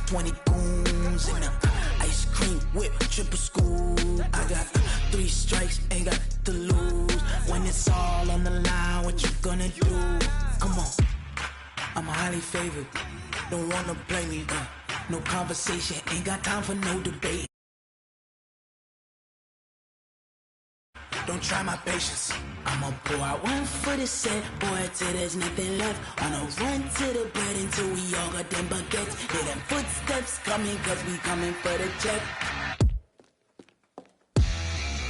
20 goons in the ice cream whip, triple scoop. I got 3 strikes, ain't got to lose. When it's all on the line, what you gonna do? Come on, I'm highly favored. Don't wanna play me, no conversation, ain't got time for no debate. Don't try my patience. I'ma pour out one for the set, boy, till there's nothing left. On a run to the bed until we all got them baguettes. Hear them footsteps coming, cause we coming for the check.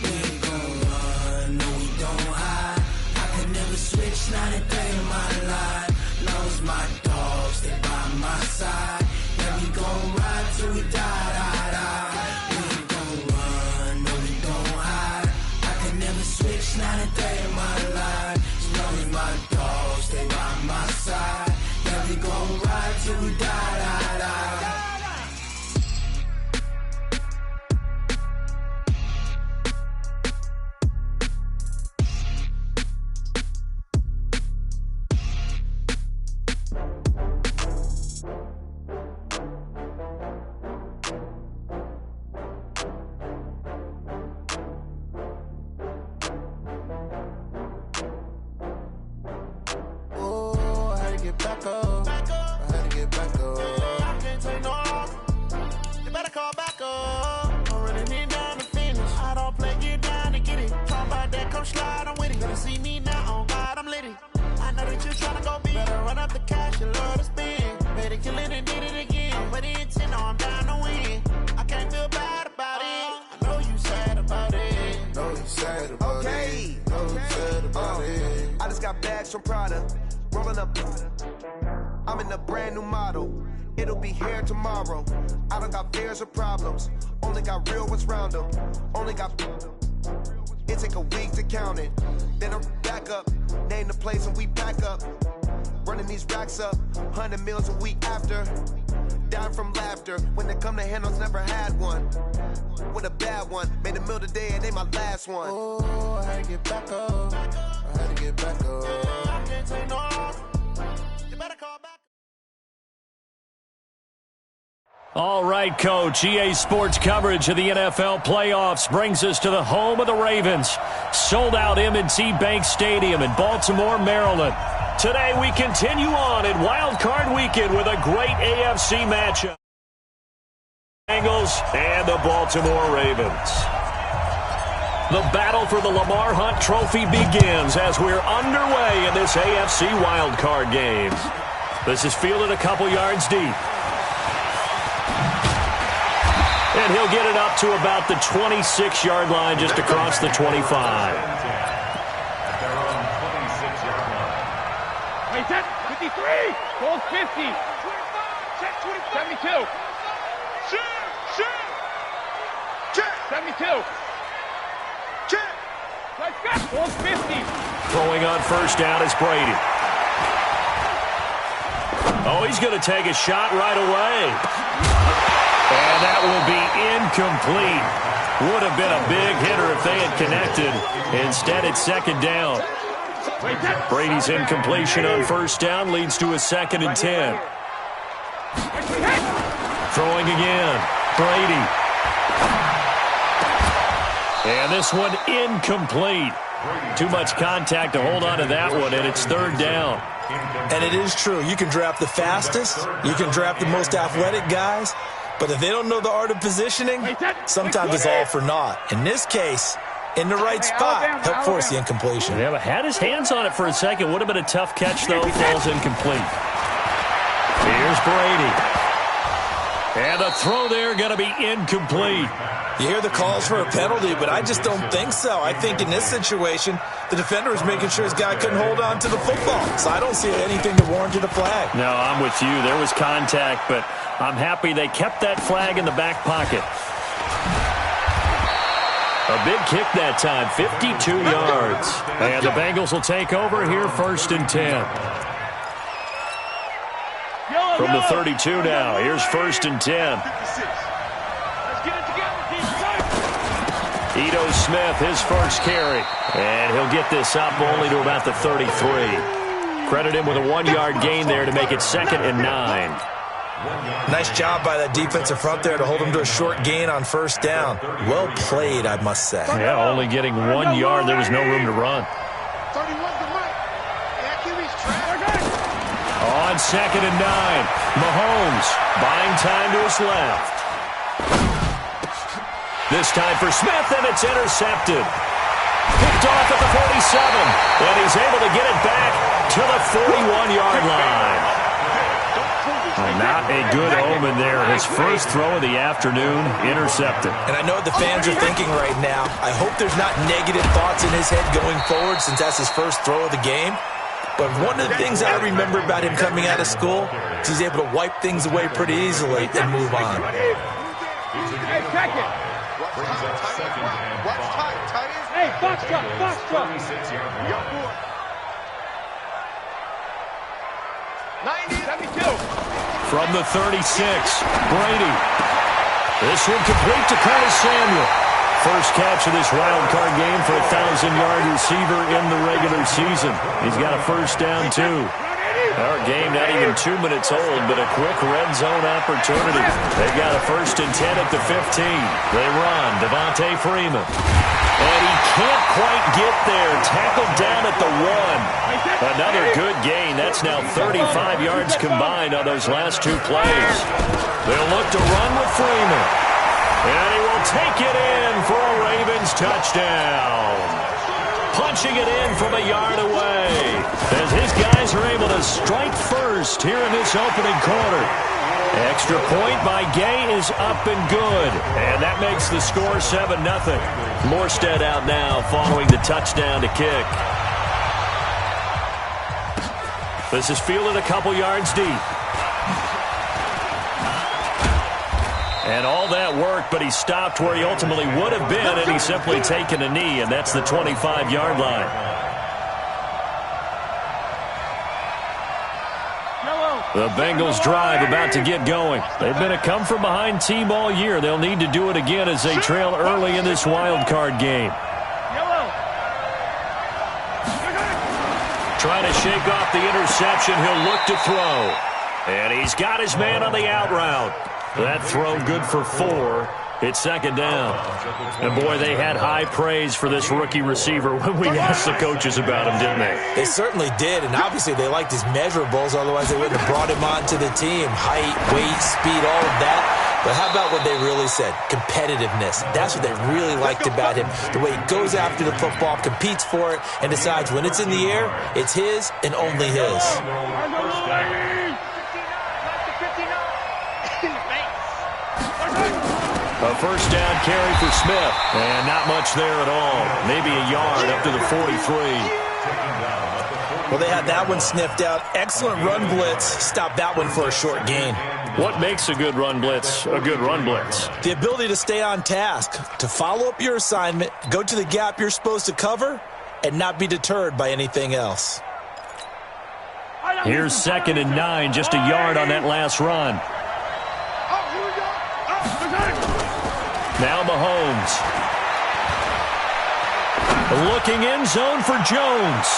We ain't gon' run, no we don't hide. I could never switch, not a day in my life. Long as my dogs stay by my side. Yeah, we gon' ride till we die, die, die. We ain't gon' run, no we don't hide. I could never switch, not a day in my life. As long as my dogs stay by my side. Yeah, we gon' ride till we die, die, die. From Prada, rolling up. I'm in a brand new model. It'll be here tomorrow. I don't got fears or problems. Only got real ones round them. Only got. It take a week to count it. Then I'm back up. Name the place and we pack up. Running these racks up. 100 meals a week after. Dying from laughter. When it come to handles, never had one. With a bad one. Made a meal today and they my last one. Oh, I had to get back up. I had to get back up. I can't take no loss. You better call back. All right, Coach. EA Sports coverage of the NFL playoffs brings us to the home of the Ravens. Sold out M&T Bank Stadium in Baltimore, Maryland. Today we continue on in Wild Card Weekend with a great AFC matchup. Bengals and the Baltimore Ravens. The battle for the Lamar Hunt Trophy begins as we're underway in this AFC wildcard game. This is fielded a couple yards deep. And he'll get it up to about the 26-yard line just across the 25. They're on 26-yard line. Wait, set, 53, goal 50, 25, check 25, 72. Shoot, 72. Goal 50. Throwing on first down is Brady. Oh, he's going to take a shot right away. And that will be incomplete. Would have been a big hitter if they had connected. Instead, it's second down. Brady's incompletion on first down leads to a 2nd and 10. Throwing again. Brady. And this one incomplete. Too much contact to hold on to that one, and it's 3rd down. And it is true. You can draft the fastest. You can draft the most athletic guys. But if they don't know the art of positioning, sometimes it's all for naught. In this case, in the right spot, help force the incompletion. Yeah, but had his hands on it for a second. Would have been a tough catch, though. Falls incomplete. Here's Brady. And the throw there going to be incomplete. You hear the calls for a penalty, but I just don't think so. I think in this situation, the defender was making sure his guy couldn't hold on to the football. So I don't see anything that warranted a flag. No, I'm with you. There was contact, but I'm happy they kept that flag in the back pocket. A big kick that time, 52 yards. And the Bengals will take over here, 1st and 10. From the 32 now, here's 1st and 10. Ito Smith, his first carry. And he'll get this up only to about the 33. Credit him with a 1-yard gain there to make it 2nd and 9. Nice job by that defensive front there to hold him to a short gain on first down. Well played, I must say. Yeah, only getting 1 yard. There was no room to run. 31's the mic. That QB's trash. On 2nd and 9, Mahomes buying time to his left. This time for Smith, and it's intercepted. Picked off at the 47, and he's able to get it back to the 41-yard line. Not a good omen there. His first throw of the afternoon, intercepted. And I know what the fans are thinking right now. I hope there's not negative thoughts in his head going forward since that's his first throw of the game. But one of the things I remember about him coming out of school is he's able to wipe things away pretty easily and move on. Hey, check it. What's tight, tight? Hey, box truck, box truck. 90, 72. From the 36, Brady. This one complete to Curtis Samuel. First catch of this wild card game for a 1,000-yard receiver in the regular season. He's got a first down, too. Our game not even 2 minutes old, but a quick red zone opportunity. They've got a 1st and 10 at the 15. They run. Devontae Freeman. And he can't quite get there. Tackled down at the 1. Another good gain. That's now 35 yards combined on those last 2 plays. They'll look to run with Freeman. And he will take it in for a Ravens touchdown. Punching it in from a yard away as his guys are able to strike first here in this opening quarter. Extra point by Gay is up and good, and that makes the score 7-0. Morstead out now following the touchdown to kick. This is fielded a couple yards deep. And all that work, but he stopped where he ultimately would have been, and he's simply taken a knee, and that's the 25-yard line. The Bengals drive about to get going. They've been a come-from-behind team all year. They'll need to do it again as they trail early in this wild card game. Trying to shake off the interception. He'll look to throw. And he's got his man on the out route. That throw good for 4. It's 2nd down. And, boy, they had high praise for this rookie receiver when we asked the coaches about him, didn't they? They certainly did, and obviously they liked his measurables. Otherwise, they wouldn't have brought him onto the team. Height, weight, speed, all of that. But how about what they really said? Competitiveness. That's what they really liked about him. The way he goes after the football, competes for it, and decides when it's in the air, it's his and only his. A first down carry for Smith. And not much there at all. Maybe a yard up to the 43. Well, they had that one sniffed out. Excellent run blitz. Stopped that one for a short gain. What makes a good run blitz a good run blitz? The ability to stay on task, to follow up your assignment, go to the gap you're supposed to cover, and not be deterred by anything else. Here's 2nd and 9, just a yard on that last run. Now Mahomes. Looking end zone for Jones.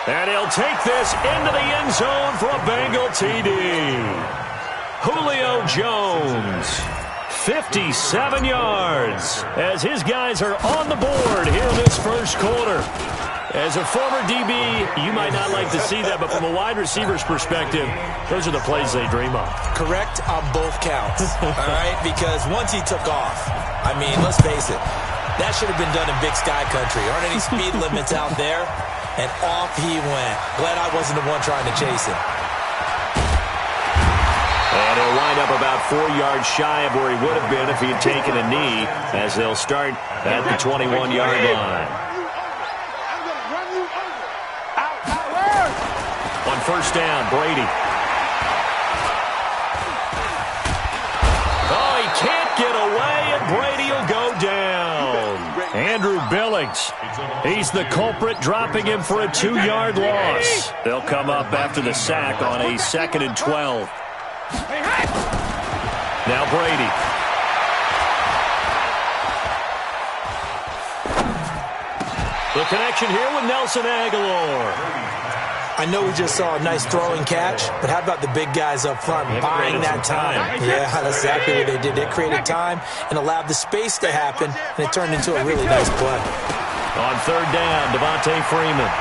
And he'll take this into the end zone for a Bengal TD. Julio Jones, 57 yards, as his guys are on the board here in this first quarter. As a former DB, you might not like to see that, but from a wide receiver's perspective, those are the plays they dream of. Correct on both counts, all right? Because once he took off, I mean, let's face it, that should have been done in Big Sky Country. Aren't any speed limits out there? And off he went. Glad I wasn't the one trying to chase him. And he'll wind up about 4 yards shy of where he would have been if he had taken a knee, as they'll start at the 21-yard line. On first down, Brady. Oh, he can't get away, and Brady will go down. Andrew Billings, he's the culprit, dropping him for a 2-yard loss. They'll come up after the sack on a 2nd and 12. Now Brady. The connection here with Nelson Aguilar. I know we just saw a nice throwing catch, but how about the big guys up front buying that time? Yeah, that's exactly what they did. They created time and allowed the space to happen, and it turned into a really nice play. On third down, Devontae Freeman.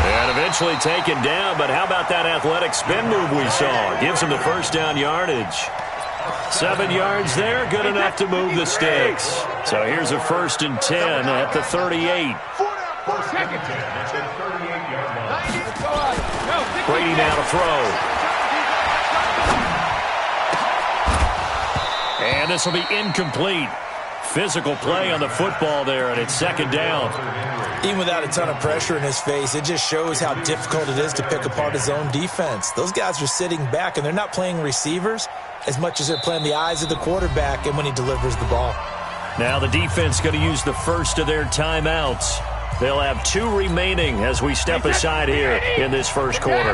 And eventually taken down, but how about that athletic spin move we saw? Gives him the first down yardage. 7 yards there, good enough to move the sticks. So here's a 1st and 10 at the 38. Brady now to throw. And this will be incomplete. Physical play on the football there, and it's 2nd down. Even without a ton of pressure in his face, it just shows how difficult it is to pick apart his own defense. Those guys are sitting back, and they're not playing receivers as much as they're playing the eyes of the quarterback and when he delivers the ball. Now the defense going to use the first of their timeouts. They'll have 2 remaining as we step aside here in this first quarter.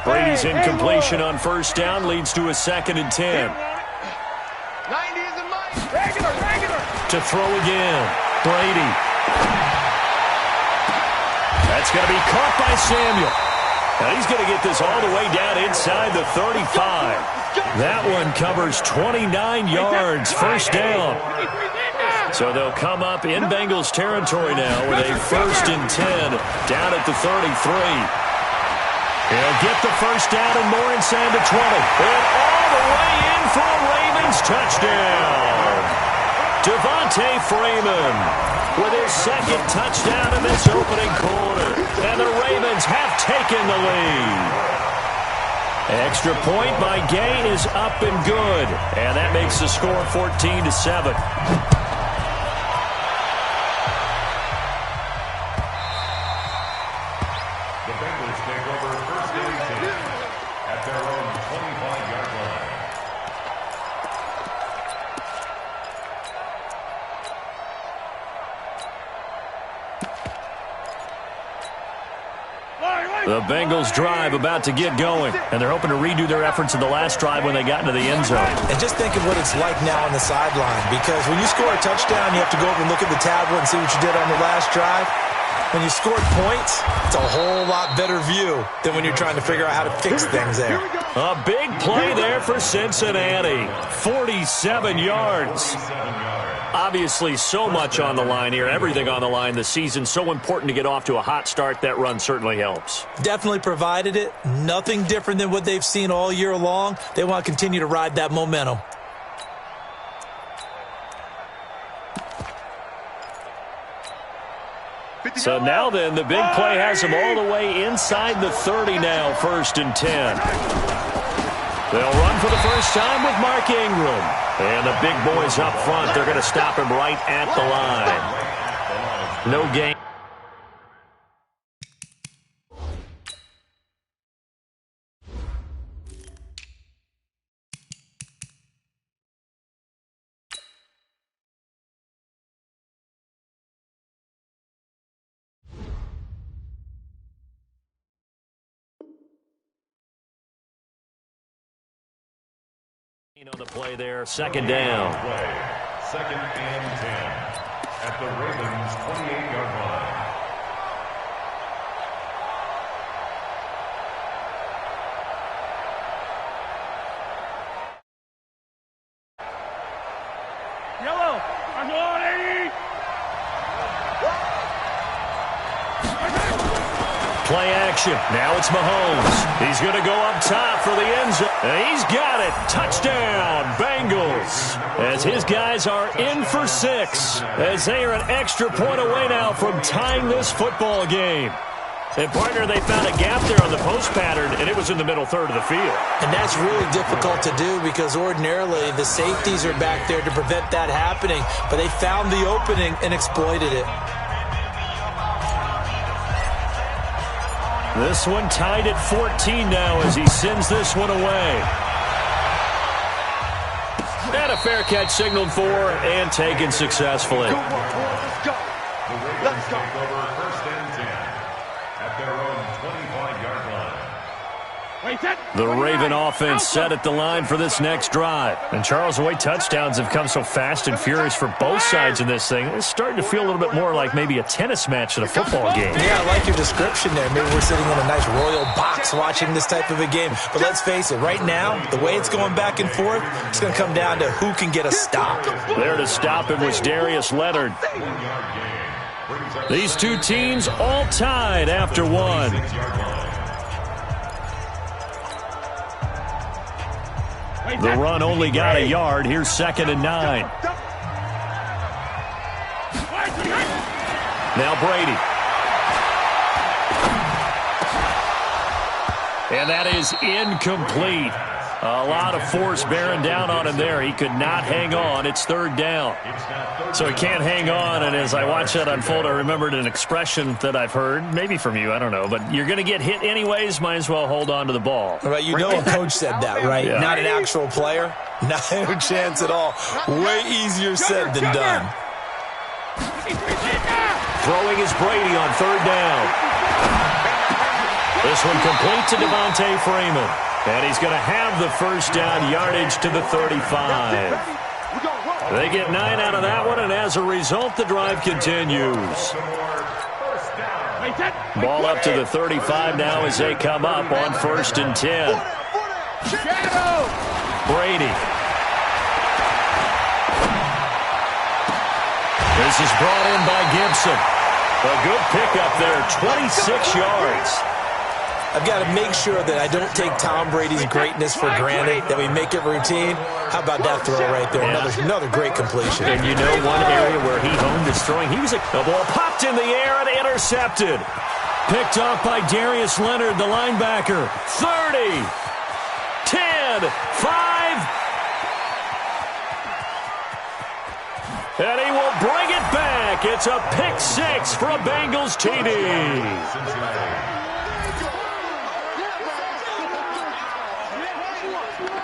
Brady's incompletion on first down leads to a 2nd and 10. To throw again, Brady. That's going to be caught by Samuel. Now he's going to get this all the way down inside the 35. That one covers 29 yards, first down. So they'll come up in Bengals territory now with a 1st and 10 down at the 33. He'll get the first down and more inside the 20. And all the way in for a Ravens touchdown. Devontae Freeman with his 2nd touchdown in this opening quarter. And the Ravens have taken the lead. Extra point by Gay is up and good. And that makes the score 14-7. The Bengals take over 1st and 10 at their own 25-yard line. The Bengals drive about to get going, and they're hoping to redo their efforts in the last drive when they got into the end zone. And just think of what it's like now on the sideline, because when you score a touchdown, you have to go over and look at the tablet and see what you did on the last drive. When you scored points, it's a whole lot better view than when you're trying to figure out how to fix things there. A big play there for Cincinnati. 47 yards. Obviously, so much on the line here. Everything on the line this season. So important to get off to a hot start. That run certainly helps. Definitely provided it. Nothing different than what they've seen all year long. They want to continue to ride that momentum. So now then, the big play has them all the way inside the 30 now, 1st and 10. They'll run for the first time with Mark Ingram. And the big boys up front, they're going to stop him right at the line. No gain. On the play there, 2nd down. 2nd and 10 at the Ravens' 28-yard line. Yellow, I'm on 80. Play action. Now it's Mahomes. He's going to go up top for the end zone. And he's got it. Touchdown, Bengals. As his guys are in for 6. As they are an extra point away now from tying this football game. And, partner, they found a gap there on the post pattern, and it was in the middle third of the field. And that's really difficult to do because ordinarily the safeties are back there to prevent that happening. But they found the opening and exploited it. This one tied at 14 now as he sends this one away. And a fair catch signaled for and taken successfully. The Ravens take over 1st and 10 at their own 25-yard line. The Raven offense set at the line for this next drive. And Charles, the way touchdowns have come so fast and furious for both sides in this thing, it's starting to feel a little bit more like maybe a tennis match than a football game. Yeah, I like your description there. Maybe we're sitting in a nice royal box watching this type of a game. But let's face it, right now, the way it's going back and forth, it's going to come down to who can get a stop. There to stop him was Darius Leonard. These two teams all tied after one. The run only got a yard. Here's 2nd and 9. Now Brady. And that is incomplete. A lot of force bearing down on him there. He could not hang on. It's 3rd down. So he can't hang on, and as I watch that unfold, I remembered an expression that I've heard, maybe from you, I don't know, but you're going to get hit anyways, might as well hold on to the ball. Right, you know a coach said that, right? Yeah. Not an actual player. Not a chance at all. Way easier said than done. Throwing is Brady on 3rd down. This one complete to Devontae Freeman. And he's going to have the 1st down yardage to the 35. They get 9 out of that one, and as a result, the drive continues. Ball up to the 35 now as they come up on 1st and 10. Brady. This is brought in by Gibson. A good pickup there, 26 yards. I've got to make sure that I don't take Tom Brady's greatness for granted, that we make it routine. How about that throw right there? Another great completion. And you know one area where he honed his throwing, the ball popped in the air and intercepted. Picked off by Darius Leonard, the linebacker. 30, 10, 5. And he will bring it back. It's a pick 6 for a Bengals TD.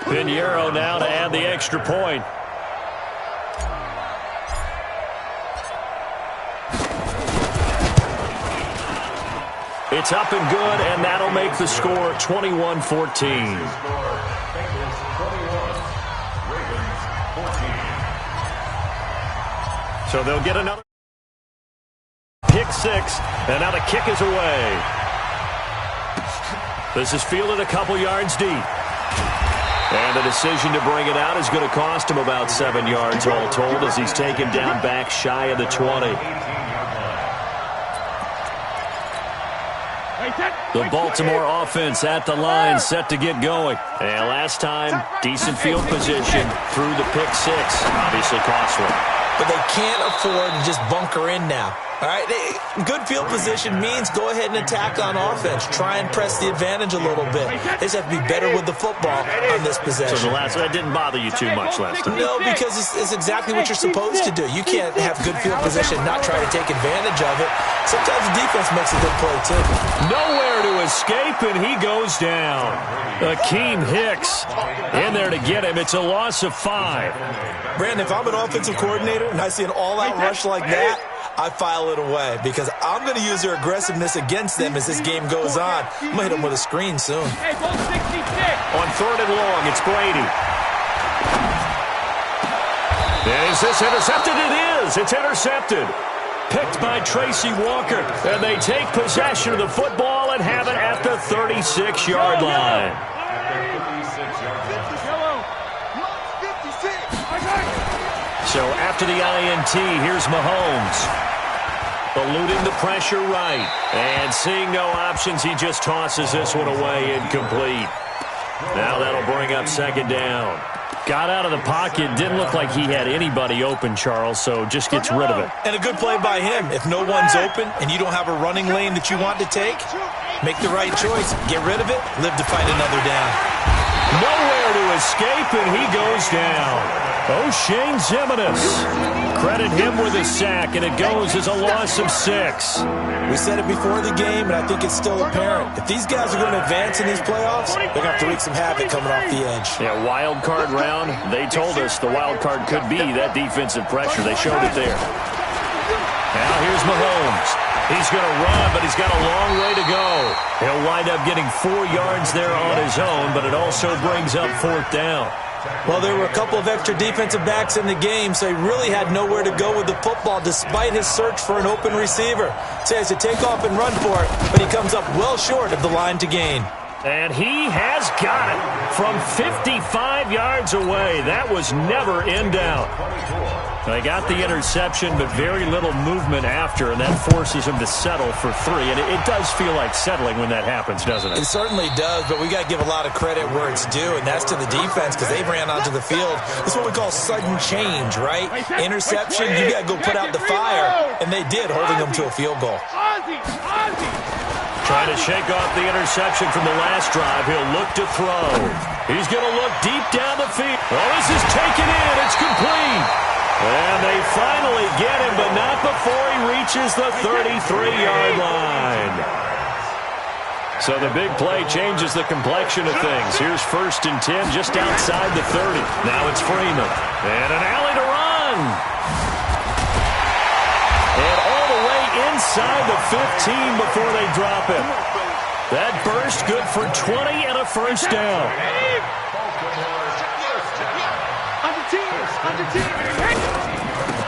Pinheiro now to add the extra point. It's up and good, and that'll make the score 21-14. So they'll get another pick 6, and now the kick is away. This is fielded a couple yards deep. And the decision to bring it out is going to cost him about 7 yards all told as he's taken down back shy of the 20. The Baltimore offense at the line set to get going. And last time, decent field position through the pick 6. Obviously costly. But they can't afford to just bunker in now. All right, good field position means go ahead and attack on offense. Try and press the advantage a little bit. They just have to be better with the football on this possession. So that didn't bother you too much last time? No, because it's exactly what you're supposed to do. You can't have good field position and not try to take advantage of it. Sometimes the defense makes a good play, too. Nowhere to escape, and he goes down. Akeem Hicks in there to get him. It's a loss of 5. Brandon, if I'm an offensive coordinator and I see an all-out rush like that, I file it away because I'm going to use their aggressiveness against them as this game goes on. I'm going to hit them with a screen soon. On 3rd and long, it's Brady. Is this intercepted? It is. It's intercepted. Picked by Tracy Walker. And they take possession of the football and have it at the 36-yard line. So after the INT, here's Mahomes. Eluding the pressure right. And seeing no options, he just tosses this one away incomplete. Now that'll bring up 2nd down. Got out of the pocket. Didn't look like he had anybody open, Charles, so just gets rid of it. And a good play by him. If no one's open and you don't have a running lane that you want to take, make the right choice. Get rid of it. Live to fight another down. Nowhere to escape, and he goes down. O'Shane Ximines. Credit him with a sack, and it goes as a loss of 6. We said it before the game, and I think it's still apparent. If these guys are going to advance in these playoffs, they're going to have to wreak some havoc coming off the edge. Yeah, wild card round. They told us the wild card could be that defensive pressure. They showed it there. Now Now here's Mahomes. He's going to run, but he's got a long way to go. He'll wind up getting 4 yards there on his own, but it also brings up 4th down. Well, there were a couple of extra defensive backs in the game, so he really had nowhere to go with the football despite his search for an open receiver. So he has to take off and run for it, but he comes up well short of the line to gain. And he has got it from 55 yards away. That was never in doubt. They got the interception, but very little movement after, and that forces him to settle for 3. And it does feel like settling when that happens, doesn't it? It certainly does, but we got to give a lot of credit where it's due, and that's to the defense because they ran onto the field. That's what we call sudden change, right? Interception, you got to go put out the fire, and they did, holding them to a field goal. Trying to shake off the interception from the last drive. He'll look to throw. He's going to look deep down the field. Oh, this is taken in. It's complete. And they finally get him, but not before he reaches the 33-yard line. So the big play changes the complexion of things. Here's 1st and 10 just outside the 30. Now it's Freeman. And an alley to run. And all the way inside the 15 before they drop him. That burst good for 20 and a 1st down.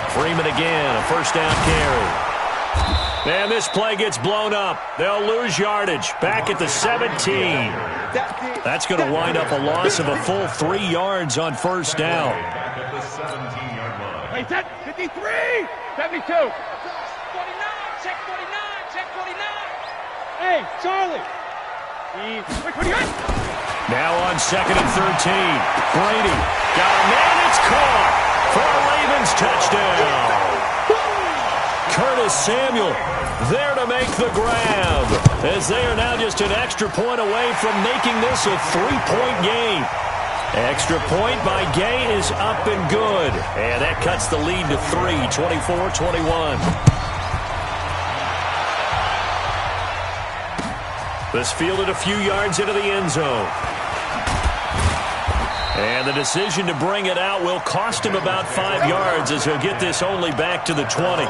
Freeman again, a 1st down carry. And this play gets blown up. They'll lose yardage. Back at the 17. That's going to wind up a loss of a full 3 yards on 1st down. Back at the 17-yard line. Hey, set 53, 72. 49, check 49, check 49. Hey, Charlie. Now on 2nd and 13. Brady got a man. It's caught for a Ravens touchdown. Curtis Samuel there to make the grab, as they are now just an extra point away from making this a 3-point game. Extra point by Gay is up and good, and that cuts the lead to 3, 24-21. This fielded a few yards into the end zone. And the decision to bring it out will cost him about 5 yards, as he'll get this only back to the 20.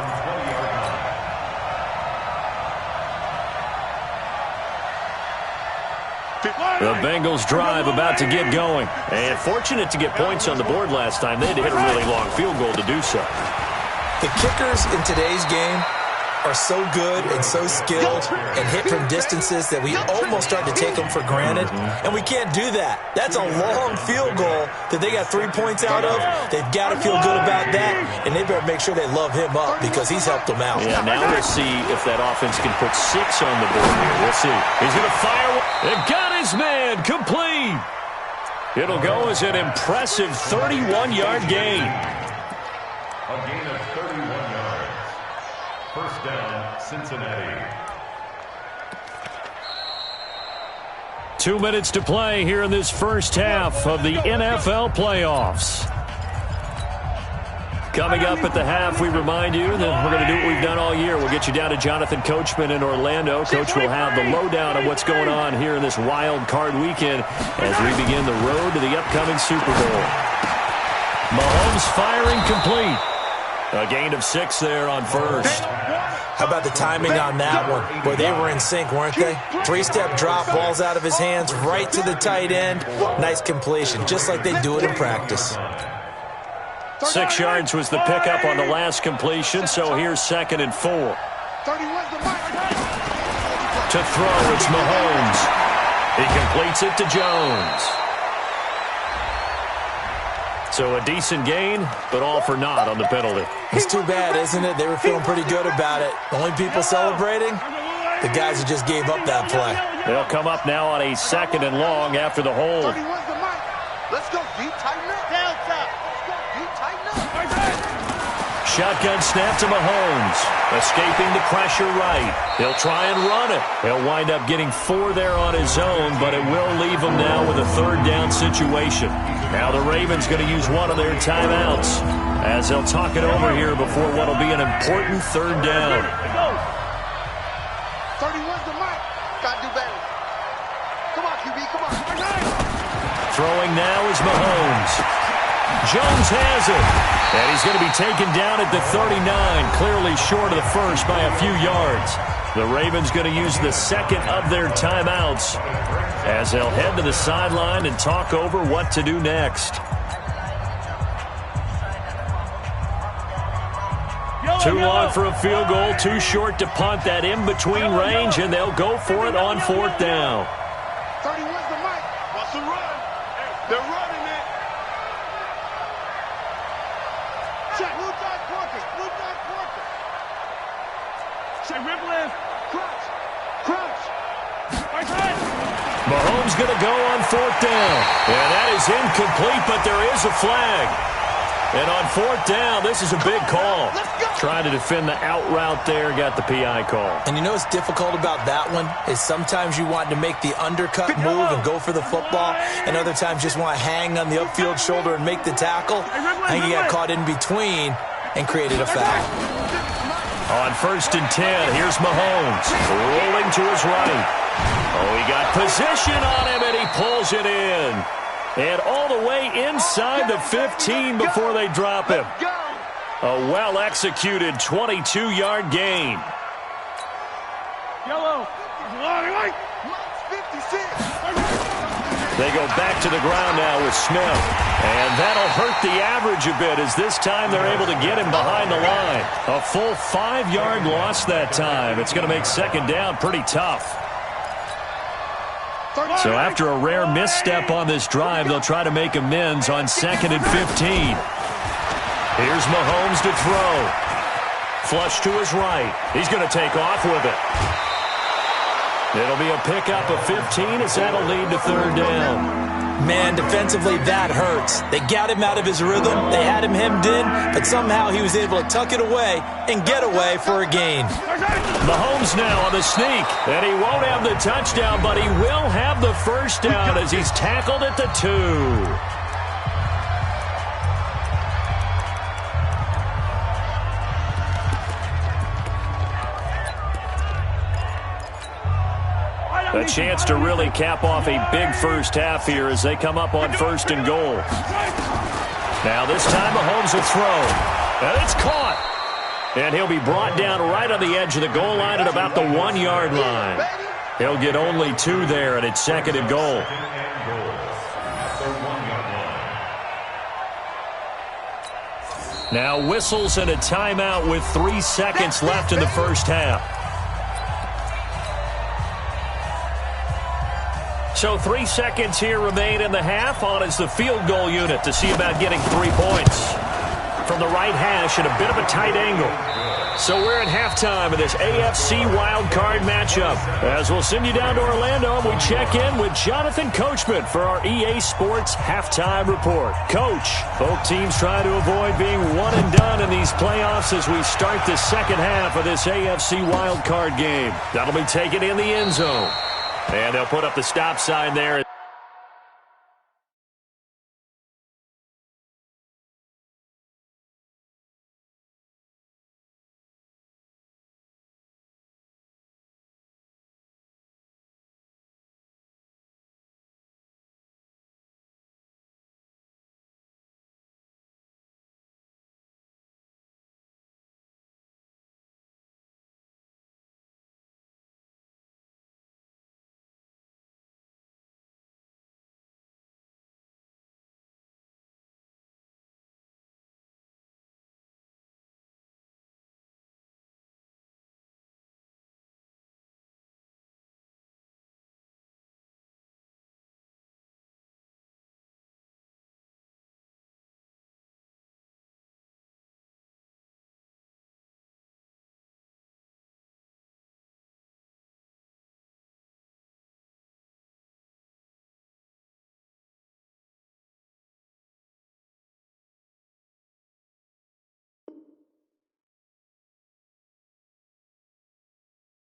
The Bengals drive about to get going. And fortunate to get points on the board last time. They had to hit a really long field goal to do so. The kickers in today's game are so good and so skilled and hit from distances that we almost start to take them for granted, and we can't do that. That's a long field goal that they got 3 points out of. They've got to feel good about that, and they better make sure they love him up because he's helped them out. Yeah, now we'll see if that offense can put 6 on the board here. We'll see. He's going to fire. It got his man complete. It'll go as an impressive 31-yard gain. A gain of 31 yards. 1st down, Cincinnati. 2 minutes to play here in this first half of the NFL playoffs. Coming up at the half, we remind you that we're going to do what we've done all year. We'll get you down to Jonathan Coachman in Orlando. Coach will have the lowdown of what's going on here in this wild card weekend as we begin the road to the upcoming Super Bowl. Mahomes firing complete. A gain of 6 there on 1st. How about the timing on that one? Boy, they were in sync, weren't they? 3-step drop, balls out of his hands, right to the tight end. Nice completion, just like they do it in practice. 6 yards was the pickup on the last completion, so here's 2nd and 4. To throw, it's Mahomes. He completes it to Jones. So a decent gain, but all for naught on the penalty. It's too bad, isn't it? They were feeling pretty good about it. The only people celebrating? The guys who just gave up that play. They'll come up now on a 2nd and long after the hold. Let's go deep, tighten up. Down, top. Let's go deep, tighten up. Shotgun snap to Mahomes. Escaping the pressure right. He'll try and run it. He'll wind up getting 4 there on his own, but it will leave him now with a 3rd down situation. Now the Ravens going to use one of their timeouts as they'll talk it over here before what will be an important 3rd down. 31's the mark. Got to do better. Come on, QB, come on. Throwing now is Mahomes. Jones has it. And he's going to be taken down at the 39, clearly short of the first by a few yards. The Ravens going to use the second of their timeouts as they'll head to the sideline and talk over what to do next. Too long for a field goal, too short to punt that in-between range, and they'll go for it on fourth down. 31's the mic. What's the run? They're running it. Check. Blue dot quarter. Blue dot quarter. Check. Ripple in. Crouch. Crouch. Right side. Mahomes going to go on fourth down. And that is incomplete, but there is a flag. And on fourth down, this is a big call. Trying to defend the out route there, got the PI call. And you know what's difficult about that one is sometimes you want to make the undercut move and go for the football, and other times just want to hang on the upfield shoulder and make the tackle. I think he got caught in between and created a foul. On first and 10, here's Mahomes rolling to his right. Oh, he got position on him, and he pulls it in. And all the way inside the 15 before they drop him. A well-executed 22-yard gain. Yellow. They go back to the ground now with Smith. And that'll hurt the average a bit as this time they're able to get him behind the line. A full 5-yard loss that time. It's going to make second down pretty tough. So after a rare misstep on this drive, they'll try to make amends on second and 15. Here's Mahomes to throw. Flush to his right. He's going to take off with it. It'll be a pickup of 15 as that'll lead to third down. Man, defensively, that hurts. They got him out of his rhythm. They had him hemmed in, but somehow he was able to tuck it away and get away for a gain. Mahomes now on the sneak, and he won't have the touchdown, but he will have the first down as he's tackled at the 2. A chance to really cap off a big first half here as they come up on first and goal. Now this time Mahomes will throw. And it's caught. And he'll be brought down right on the edge of the goal line at about the 1-yard line. He'll get only 2 there, and it's second and goal. Now whistles and a timeout with 3 seconds left in the first half. So 3 seconds here remain in the half. On is the field goal unit to see about getting 3 points. From the right hash at a bit of a tight angle. So we're at halftime of this AFC wildcard matchup. As we'll send you down to Orlando, and we check in with Jonathan Coachman for our EA Sports Halftime Report. Coach, both teams try to avoid being one and done in these playoffs as we start the second half of this AFC wildcard game. That'll be taken in the end zone. And they'll put up the stop sign there.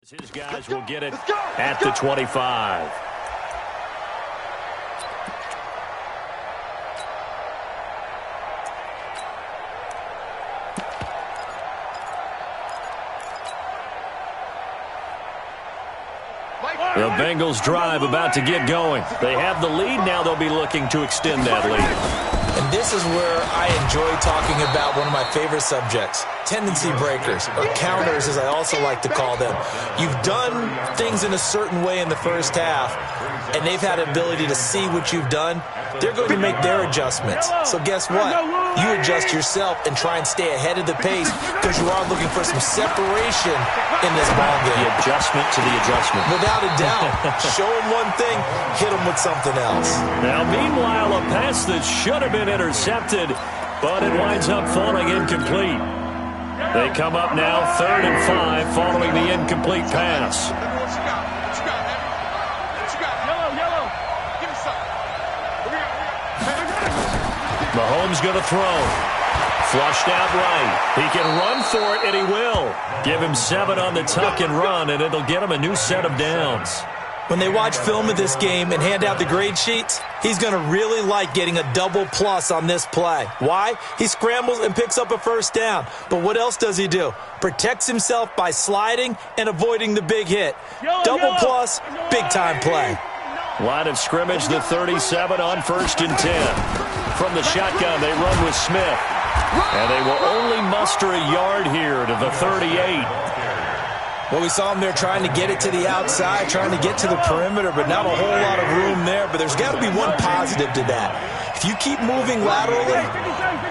His guys will get it at the 25. The Bengals drive about to get going. They have the lead. Now they'll be looking to extend that lead. And this is where I enjoy talking about one of my favorite subjects, tendency breakers, or counters as I also like to call them. You've done things in a certain way in the first half, and they've had an ability to see what you've done. They're going to make their adjustments. So guess what? You adjust yourself and try and stay ahead of the pace because you are looking for some separation in this ball game. The adjustment to the adjustment. Without a doubt. Show them one thing, hit them with something else. Now, meanwhile, a pass that should have been intercepted, but it winds up falling incomplete. They come up now 3rd and 5 following the incomplete pass. Mahomes going to throw. Flushed out right. He can run for it, and he will. Give him 7 on the tuck and run, and it'll get him a new set of downs. When they watch film of this game and hand out the grade sheets, he's going to really like getting a double plus on this play. Why? He scrambles and picks up a first down. But what else does he do? Protects himself by sliding and avoiding the big hit. Double plus, big-time play. Line of scrimmage, the 37 on 1st and 10. From the shotgun, they run with Smith. And they will only muster a yard here to the 38. Well, we saw him there trying to get it to the outside, trying to get to the perimeter, but not a whole lot of room there. But there's got to be one positive to that. If you keep moving laterally,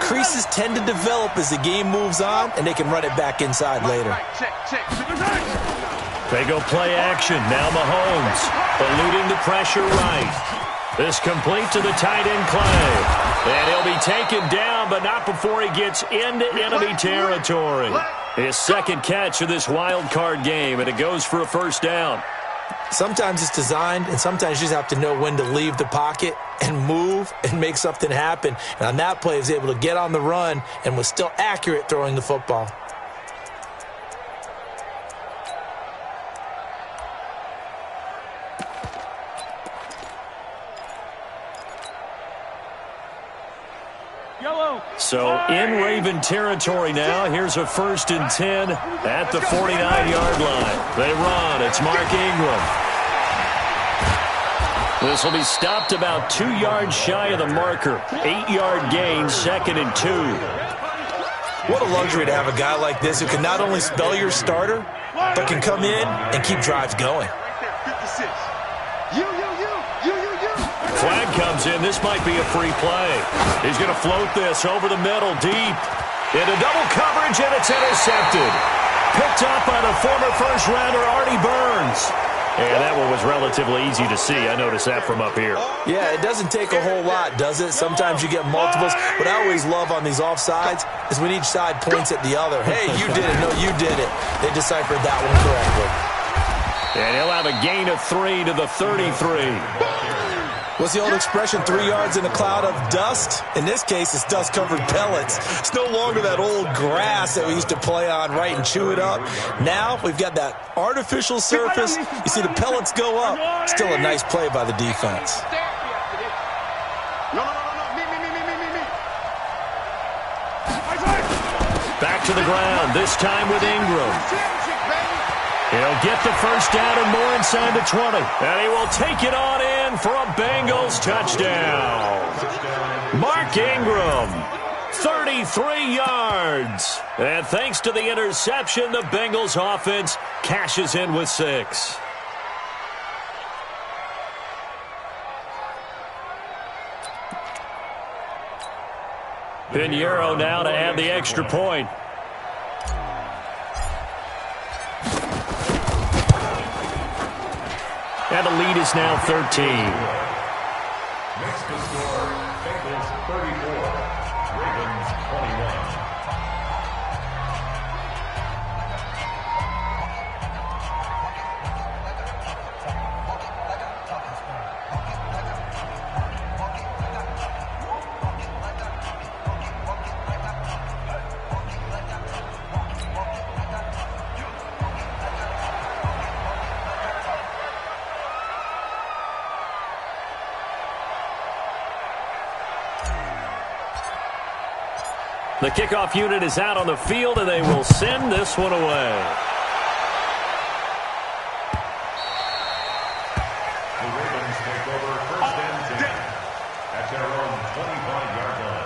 creases tend to develop as the game moves on, and they can run it back inside later. They go play action. Now Mahomes eluding the pressure right. This complete to the tight end Clay. And he'll be taken down, but not before he gets into enemy territory. His second catch of this wild card game, and it goes for a first down. Sometimes it's designed, and sometimes you just have to know when to leave the pocket and move and make something happen. And on that play, he was able to get on the run and was still accurate throwing the football. So in Raven territory now. Here's a 1st and 10 at the 49-yard line. They run. It's Mark Ingram. This will be stopped about 2 yards shy of the marker. 8-yard gain, 2nd and 2. What a luxury to have a guy like this who can not only spell your starter, but can come in and keep drives going. Flag comes in. This might be a free play. He's going to float this over the middle, deep. Into double coverage, and it's intercepted. Picked up by the former first-rounder, Artie Burns. And that one was relatively easy to see. I noticed that from up here. Yeah, it doesn't take a whole lot, does it? Sometimes you get multiples. What I always love on these offsides is when each side points at the other. Hey, you did it. No, you did it. They deciphered that one correctly. And he'll have a gain of 3 to the 33. What's the old expression, 3 yards in a cloud of dust? In this case, it's dust-covered pellets. It's no longer that old grass that we used to play on, right, and chew it up. Now we've got that artificial surface. You see the pellets go up. Still a nice play by the defense. Back to the ground, this time with Ingram. He'll get the first down and more inside the 20. And he will take it on in for a Bengals touchdown. Mark Ingram, 33 yards. And thanks to the interception, the Bengals offense cashes in with 6. Pinheiro now to add the extra point. And the lead is now 13. Next to score, Bengals 34, Ravens 21. The kickoff unit is out on the field, and they will send this one away. The Ravens take over 1st and 10 at their own 25-yard line.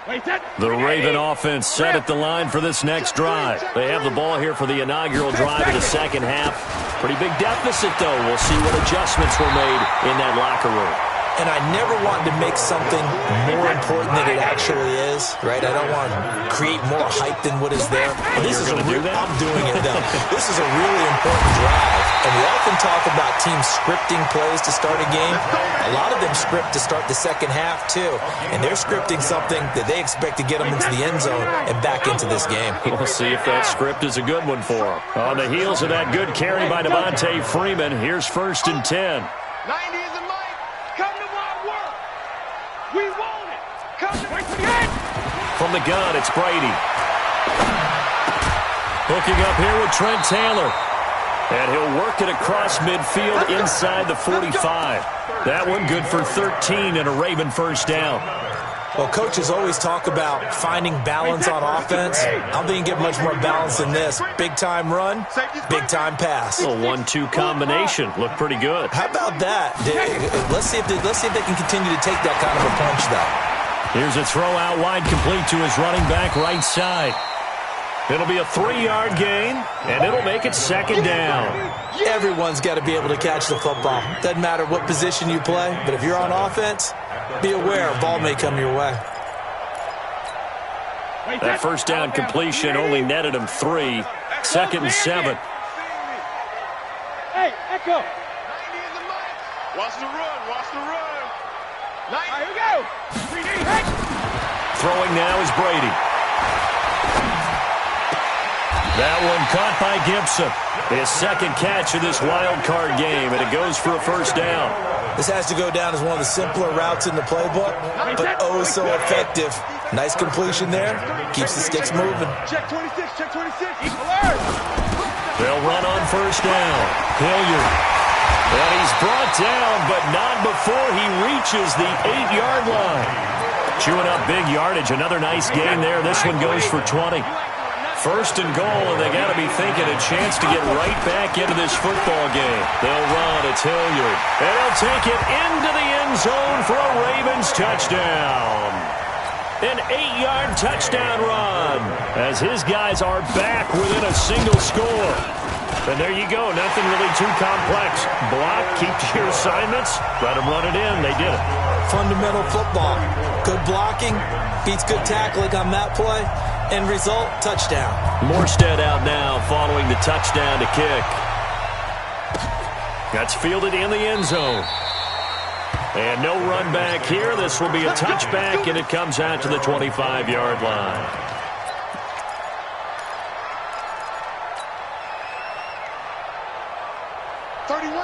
The Raven offense set at the line for this next drive. They have the ball here for the inaugural drive of the second half. Pretty big deficit, though. We'll see what adjustments were made in that locker room. And I never want to make something more important than it actually is, right? I don't want to create more hype than what is there. This is I'm doing it, though. This is a really important drive. And we often talk about teams scripting plays to start a game. A lot of them script to start the second half, too. And they're scripting something that they expect to get them into the end zone and back into this game. We'll see if that script is a good one for them. On the heels of that good carry by Devontae Freeman, here's 1st and 10. 90 is a mic. Come to my work. We want it. Come to my From the gun, it's Brady. Hooking up here with Trent Taylor. And he'll work it across midfield inside the 45. That one good for 13 and a Raven first down. Well, coaches always talk about finding balance on offense. I don't think you get much more balance than this. Big-time run, big-time pass. A 1-2 combination. Looked pretty good. How about that? Let's see if they can continue to take that kind of a punch, though. Here's a throw out wide, complete to his running back right side. It'll be a 3-yard gain, and it'll make it 2nd down. Everyone's got to be able to catch the football. Doesn't matter what position you play, but if you're on offense, be aware a ball may come your way. That first down completion only netted him 3. 2nd and 7. Hey, Echo. Watch the run, watch the run. Here we go. Throwing now is Brady. That one caught by Gibson. His 2nd catch of this wild card game, and it goes for a first down. This has to go down as one of the simpler routes in the playbook, but oh so effective. Nice completion there. Keeps the sticks moving. Check 26, check 26. Alert. They'll run on first down. Hilliard. And he's brought down, but not before he reaches the 8-yard line. Chewing up big yardage. Another nice gain there. This one goes for 20. 1st and goal, and they got to be thinking a chance to get right back into this football game. They'll run. It's Hilliard. And he'll take it into the end zone for a Ravens touchdown. An 8-yard touchdown run as his guys are back within a single score. And there you go. Nothing really too complex. Block, keep to your assignments, let them run it in. They did it. Fundamental football. Good blocking beats good tackling on that play. End result, touchdown. Morstead out now following the touchdown to kick. That's fielded in the end zone. And no run back here. This will be a touchback, and it comes out to the 25-yard line.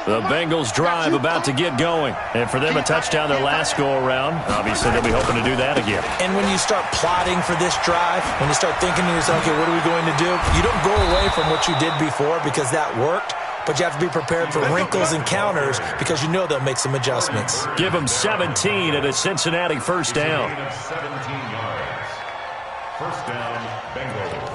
The Bengals drive about to get going. And for them, a touchdown their last go-around. Obviously, they'll be hoping to do that again. And when you start plotting for this drive, when you start thinking to yourself, okay, what are we going to do? You don't go away from what you did before because that worked, but you have to be prepared for wrinkles and counters because you know they'll make some adjustments. Give them 17 at a Cincinnati first down. 17 yards. First down, Bengals.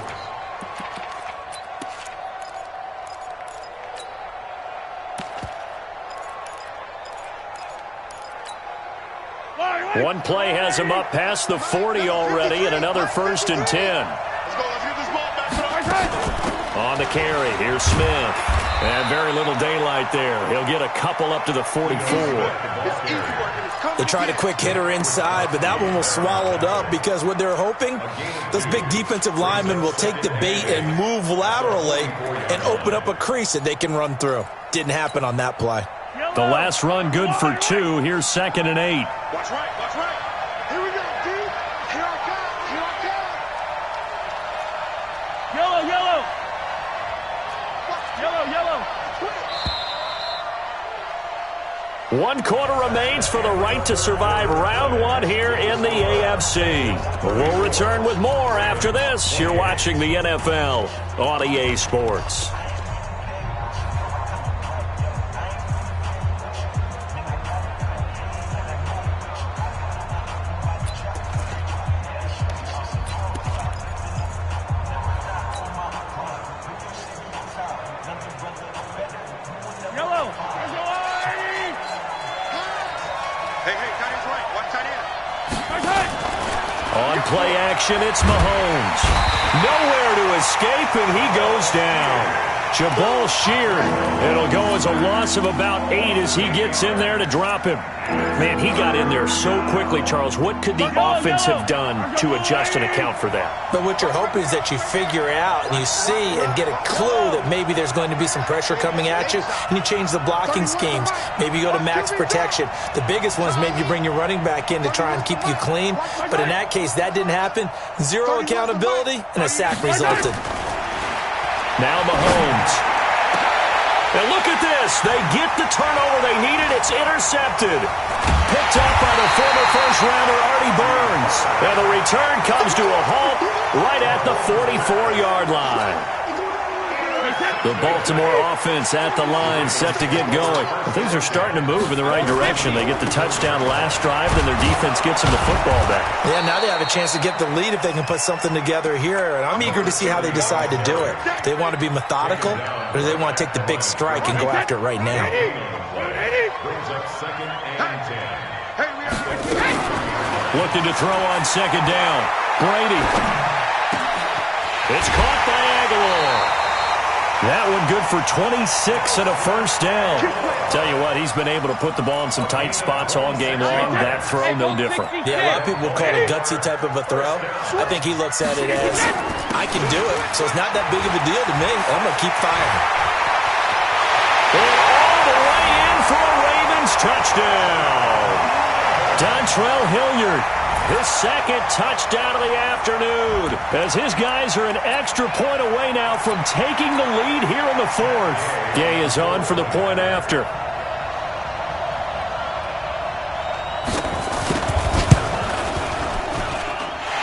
One play has him up past the 40 already, and another 1st and 10. On the carry, here's Smith. And very little daylight there. He'll get a couple up to the 44. They tried a quick hitter inside, but that one was swallowed up because what they're hoping, those big defensive linemen will take the bait and move laterally and open up a crease that they can run through. Didn't happen on that play. The last run good for 2. Here's 2nd and 8. Watch right, watch right. Here we go, D. Here I come, here I come. Yellow, yellow. Yellow, yellow. 1 quarter remains for the right to survive round 1 here in the AFC. We'll return with more after this. You're watching the NFL on EA Sports. play action, it's Mahomes. Nowhere to escape, and he goes down. Jabal sheared. It'll go as a loss of about 8 as he gets in there to drop him. Man, he got in there so quickly, Charles. What could the offense have done to adjust and account for that? But what you're hoping is that you figure out and you see and get a clue that maybe there's going to be some pressure coming at you, and you change the blocking schemes. Maybe you go to max protection. The biggest one is maybe you bring your running back in to try and keep you clean. But in that case, that didn't happen. 0 accountability, and a sack resulted. Now Mahomes. And look at this. They get the turnover they needed. It's intercepted. Picked up by the former first-rounder Artie Burns. And the return comes to a halt right at the 44-yard line. The Baltimore offense at the line, set to get going. Well, things are starting to move in the right direction. They get the touchdown last drive, then their defense gets them the football back. Yeah, now they have a chance to get the lead if they can put something together here, and I'm eager to see how they decide to do it. Do they want to be methodical, or do they want to take the big strike and go after it right now? Looking to throw on second down. Brady. It's caught by Aguilar. That one good for 26 and a first down. Tell you what, he's been able to put the ball in some tight spots all game long. That throw, no different. Yeah, a lot of people will call it a gutsy type of a throw. I think he looks at it as, I can do it, so it's not that big of a deal to me. I'm going to keep firing. And all the way in for a Ravens touchdown. Dontrell Hilliard. His second touchdown of the afternoon, as his guys are an extra point away now from taking the lead here in the fourth. Gay is on for the point after.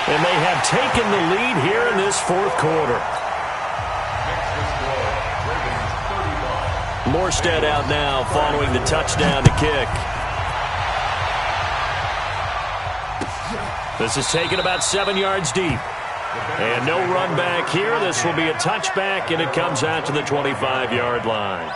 And they have taken the lead here in this fourth quarter. Morstead out now following the touchdown to kick. This is taken about 7 yards deep. And no run back here. This will be a touchback, and it comes out to the 25-yard line.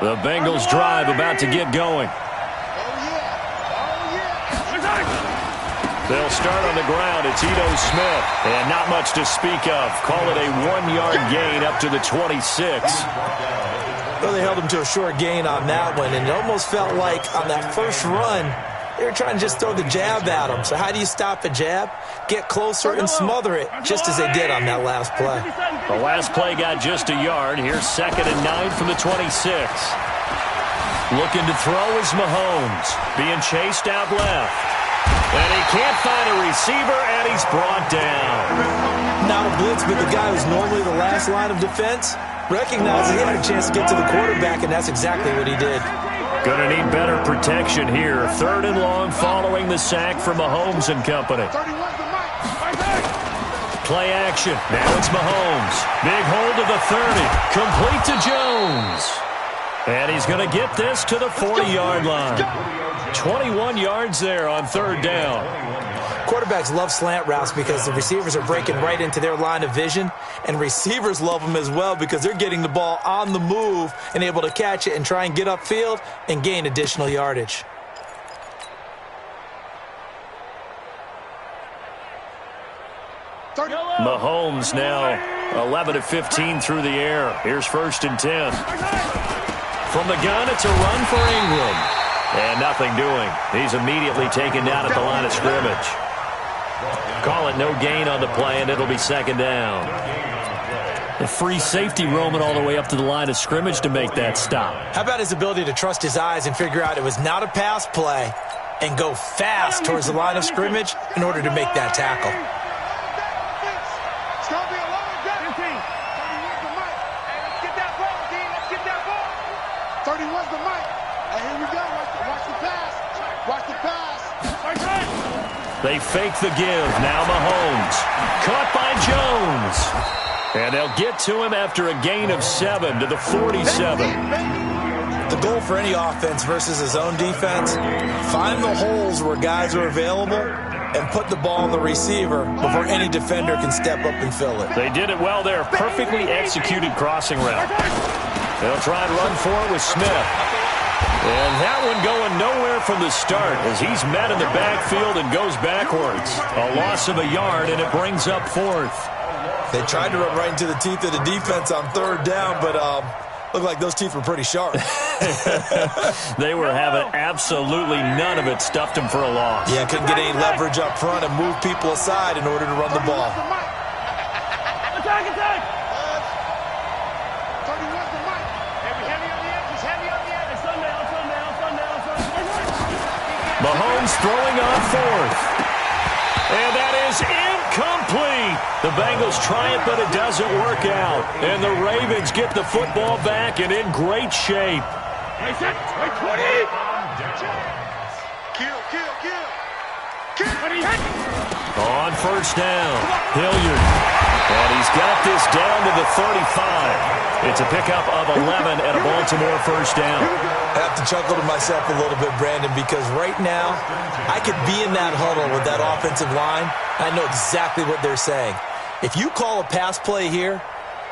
The Bengals drive about to get going. They'll start on the ground. It's Ito Smith. And not much to speak of. Call it a 1-yard gain up to the 26. Well, they held him to a short gain on that one. And it almost felt like on that first run, they were trying to just throw the jab at him. So how do you stop a jab? Get closer and smother it, just as they did on that last play. The last play got just a yard. Here's 2nd and 9 from the 26. Looking to throw is Mahomes. Being chased out left. And he can't find a receiver, and he's brought down. Not a blitz, but the guy who's normally the last line of defense recognizes he had a chance to get to the quarterback, and that's exactly what he did. Going to need better protection here. 3rd and long following the sack from Mahomes and company. Play action. Now it's Mahomes. Big hold to the 30. Complete to Jones. And he's going to get this to the 40-yard line. 21 yards there on 3rd down. Quarterbacks love slant routes because the receivers are breaking right into their line of vision, and receivers love them as well because they're getting the ball on the move and able to catch it and try and get upfield and gain additional yardage. Mahomes now 11 of 15 through the air. Here's 1st and 10. From the gun, it's a run for Ingram. And nothing doing. He's immediately taken down at the line of scrimmage. Call it no gain on the play, and it'll be 2nd down. The free safety roaming all the way up to the line of scrimmage to make that stop. How about his ability to trust his eyes and figure out it was not a pass play and go fast towards the line of scrimmage in order to make that tackle? It's going to be a long day. 31's the mic. And here we go. Watch the pass. Watch the pass. They fake the give. Now Mahomes. Caught by Jones. And they'll get to him after a gain of 7 to the 47. The goal for any offense versus his own defense, find the holes where guys are available and put the ball on the receiver before any defender can step up and fill it. They did it well there. Perfectly executed crossing route. They'll try and run for it with Smith. And that one going nowhere from the start as he's met in the backfield and goes backwards. A loss of a yard, and it brings up 4th. They tried to run right into the teeth of the defense on 3rd down, but looked like those teeth were pretty sharp. They were having absolutely none of it. Stuffed him for a loss. Yeah, couldn't get any leverage up front and move people aside in order to run the ball. Attack, attack! 31's the mic. Heavy on the edges, heavy on the edges. Sundown. Mahomes throwing on 4th. And that is incomplete. The Bengals try it, but it doesn't work out. And the Ravens get the football back and in great shape. Right set, right 20. Kill. On 1st down, Hilliard. And he's got this down to the 35. It's a pickup of 11 and a Baltimore 1st down. I have to chuckle to myself a little bit, Brandon, because right now I could be in that huddle with that offensive line. I know exactly what they're saying. If you call a pass play here,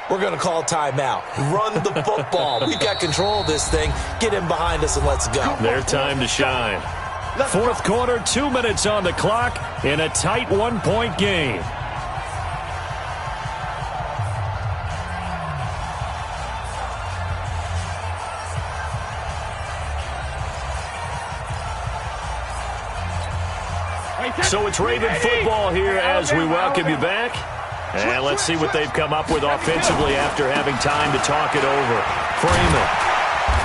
we're going to call a timeout. Run the football. We've got control of this thing. Get in behind us and let's go. Their time to shine. 4th quarter, 2 minutes on the clock in a tight 1-point game. So it's Raven football here as we welcome you back. And let's see what they've come up with offensively after having time to talk it over. Freeman.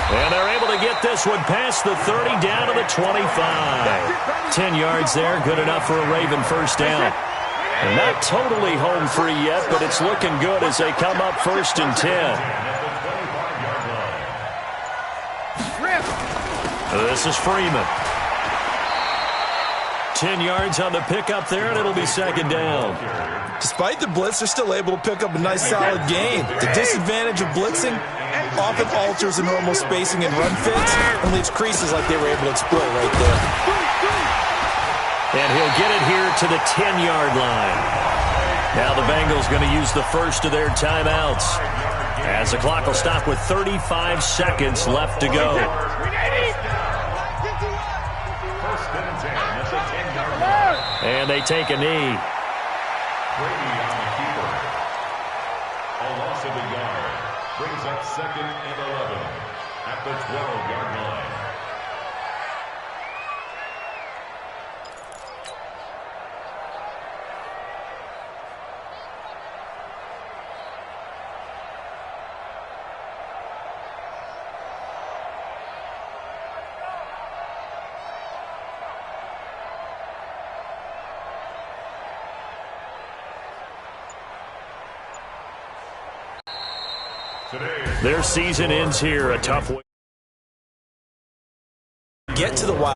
And they're able to get this one past the 30 down to the 25. 10 yards there, good enough for a Raven 1st down. And not totally home free yet, but it's looking good as they come up 1st and 10. This is Freeman. 10 yards on the pickup there, and it'll be 2nd down. Despite the blitz, they're still able to pick up a nice, solid gain. The disadvantage of blitzing often alters the normal spacing and run fits and leaves creases like they were able to exploit right there. And he'll get it here to the 10-yard line. Now the Bengals going to use the first of their timeouts as the clock will stop with 35 seconds left to go. And they take a knee. Brady on the keeper. A loss of a yard. Brings up 2nd and 11 at the 12-yard line. Their season ends here. A tough way. Get to the wild.